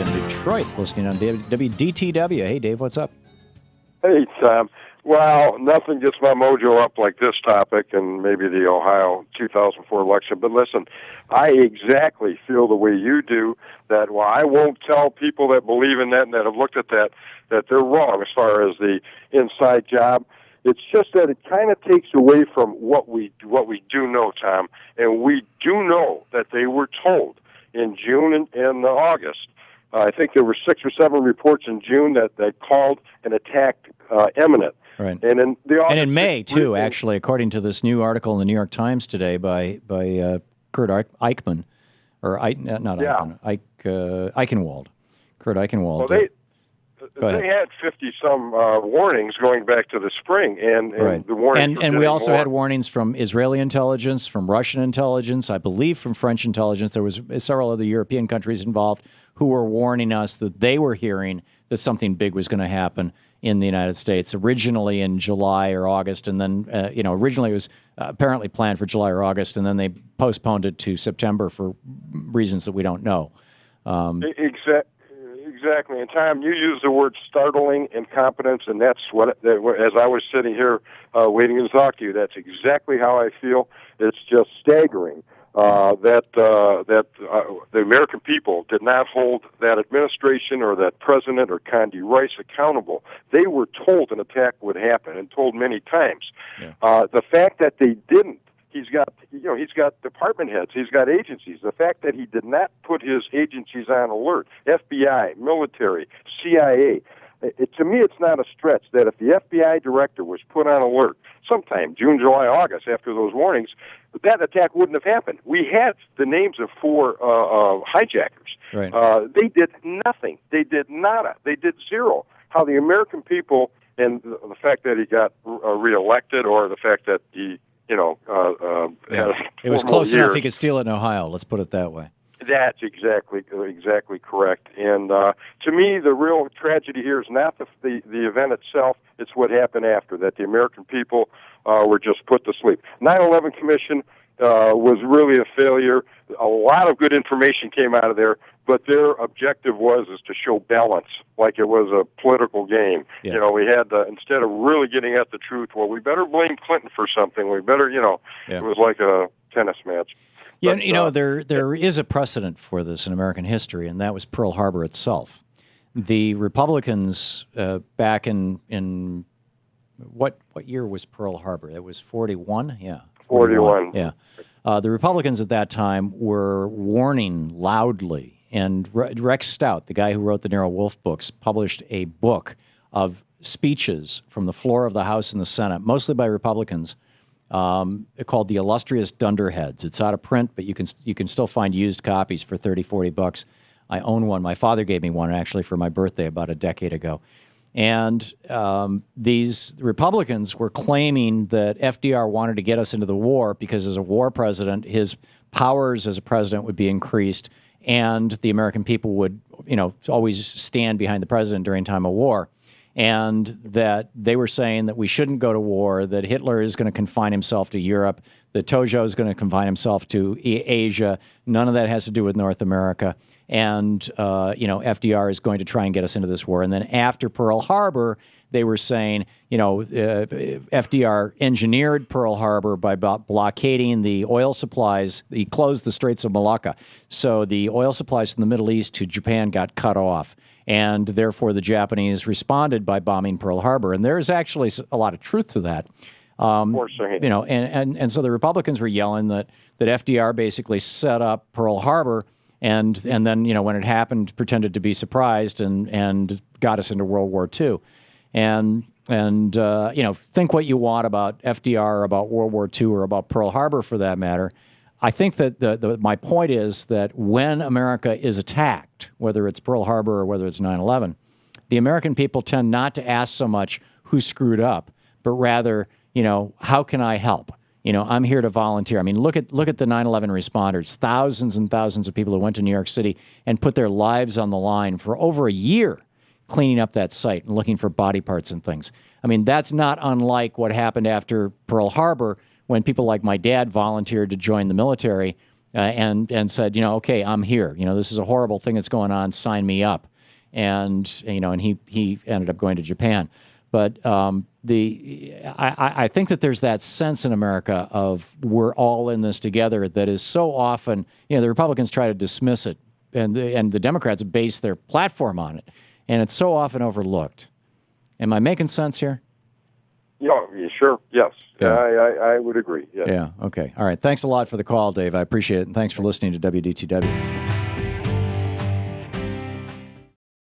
in Detroit, listening on WDTW. Hey, Dave, what's up? Hey, Tom. Well, nothing gets my mojo up like this topic and maybe the Ohio 2004 election. But listen, I exactly feel the way you do, that while I won't tell people that believe in that and that have looked at that they're wrong as far as the inside job. It's just that it kind of takes away from what we do know, Tom. And we do know that they were told in June and August. I think there were 6 or 7 reports in June that they called an attack imminent. Right. And in May, too, actually, according to this new article in the New York Times today by Kurt Eichmann, or Eichenwald. Kurt Eichenwald. Well, they had 50-some warnings going back to the spring, and right. The warnings. And we also had warnings from Israeli intelligence, from Russian intelligence, I believe from French intelligence. There was several other European countries involved who were warning us that they were hearing that something big was going to happen in the United States, originally in July or August, and then, originally it was apparently planned for July or August, and then they postponed it to September for reasons that we don't know. Exactly. And Tom, you used the word startling incompetence, and that's what, as I was sitting here waiting to talk to you, that's exactly how I feel. It's just staggering that the American people did not hold that administration or that president or Condi Rice accountable. They were told an attack would happen, and told many times. Yeah. The fact that they didn't. He's got department heads. He's got agencies. The fact that he did not put his agencies on alert, FBI, military, CIA, to me it's not a stretch that if the FBI director was put on alert sometime, June, July, August, after those warnings, that attack wouldn't have happened. We had the names of 4 hijackers. Right. They did nothing. They did nada. They did zero. How the American people, and the fact that he got reelected, or the fact that he it was close enough he could steal it in Ohio. Let's put it that way. That's exactly correct. And to me, the real tragedy here is not the event itself; it's what happened after that. The American people were just put to sleep. 9/11 Commission was really a failure. A lot of good information came out of there, but their objective is to show balance, like it was a political game. Yeah. We had instead of really getting at the truth, well, we better blame Clinton for something. We better, It was like a tennis match. Yeah, but, there is a precedent for this in American history, and that was Pearl Harbor itself. The Republicans back in what year was Pearl Harbor? It was 41? Yeah. 41. Yeah. The Republicans at that time were warning loudly, and Rex Stout, the guy who wrote the Nero Wolfe books, published a book of speeches from the floor of the House and the Senate, mostly by Republicans, called The Illustrious Dunderheads. It's out of print, but you can still find used copies for $30-40. I own one. My father gave me one, actually, for my birthday about a decade ago. And these Republicans were claiming that FDR wanted to get us into the war because as a war president, his powers as a president would be increased, and the American people would, always stand behind the president during time of war. And that they were saying that we shouldn't go to war, that Hitler is going to confine himself to Europe, that Tojo is going to confine himself to Asia. None of that has to do with North America. And, FDR is going to try and get us into this war. And then after Pearl Harbor, they were saying, FDR engineered Pearl Harbor by blockading the oil supplies. He closed the Straits of Malacca. So the oil supplies from the Middle East to Japan got cut off. And therefore, the Japanese responded by bombing Pearl Harbor. And there is actually a lot of truth to that. And so the Republicans were yelling that FDR basically set up Pearl Harbor, and then when it happened, pretended to be surprised and got us into World War II. And think what you want about FDR, about World War II, or about Pearl Harbor for that matter. I think that my point is that when America is attacked, whether it's Pearl Harbor or whether it's 9/11, the American people tend not to ask so much who screwed up, but rather, how can I help? I'm here to volunteer. I mean, look at the 9/11 responders, thousands and thousands of people who went to New York City and put their lives on the line for over a year cleaning up that site and looking for body parts and things. I mean, that's not unlike what happened after Pearl Harbor, when people like my dad volunteered to join the military and said, okay, I'm here. This is a horrible thing that's going on. Sign me up. And he ended up going to Japan. But I think that there's that sense in America of we're all in this together that is so often, the Republicans try to dismiss it, and the Democrats base their platform on it, and it's so often overlooked. Am I making sense here? Yeah, sure. Yes. Yeah. I would agree. Yes. Yeah. Okay. All right. Thanks a lot for the call, Dave. I appreciate it, and thanks for listening to WDTW.